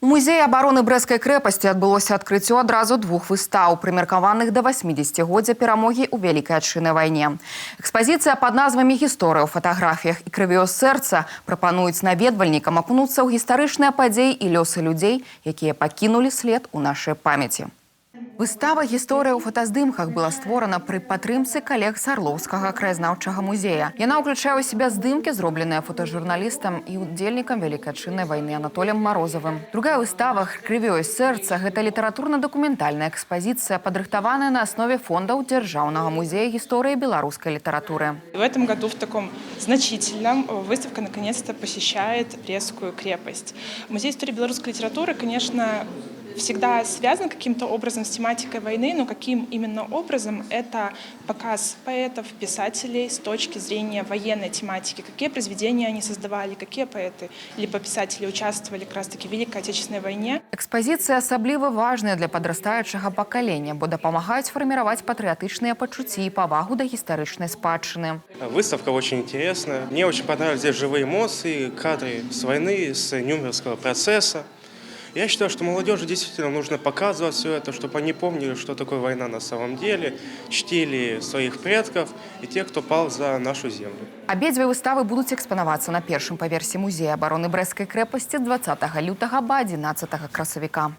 У музеі абароны Брэсцкай крэпасці адбылося адкрыццё адразу двух выстаў, прымеркаваных да 80-годдзя перамогі ў Вялікай Адчыннай вайне. Экспазіцыя пад назвамі «Гісторыя ў фатаграфіях» і «Крывёю сэрца» прапануюць наведвальнікам акунуцца ў гістарычныя падзеі і лёсы людзей, якія пакінулі след у нашай памяці. Выстава «Гісторыя ў фотаздымках» была створана пры падтрымцы калег з Арлоўскага краязнаўчага музея. Яна ўключае ў сябе здымкі, зробленыя фотажурналістам і удзельнікам Вялікай Адчыннай вайны Анатоліем Марозавым. Другая выстава «Крывёю сэрца» – гэта літаратурна-дакументальная экспазіцыя, падрыхтаваная на аснове фондаў Дзяржаўнага музея гісторыі беларускай літаратуры. В этом году в таком значительном выставка наконец-то посещает Брестскую крепость. Музей истории белорусской литературы, конечно, всегда связан каким-то образом с тематикой войны, но каким именно образом – это показ поэтов, писателей с точки зрения военной тематики. Какие произведения они создавали, какие поэты либо писатели участвовали как раз-таки в Великой Отечественной войне. Экспозиция асабліва важная для подрастаючага пакалення, бо дапамагаюць фарміраваць патрыятычныя пачуцці і павагу да гістарычнай спадчыны. Выставка очень интересная. Мне очень понравились здесь живые эмоции, кадры с войны, с Нюрнбергского процесса. Я считаю, что молодежи действительно нужно показывать все это, чтобы они помнили, что такое война на самом деле, чтили своих предков и тех, кто пал за нашу землю. Абедзве выставы будуць экспанавацца на першым паверсе музея абароны Брэсцкай крэпасці з 20 лютага па 11 красавіка.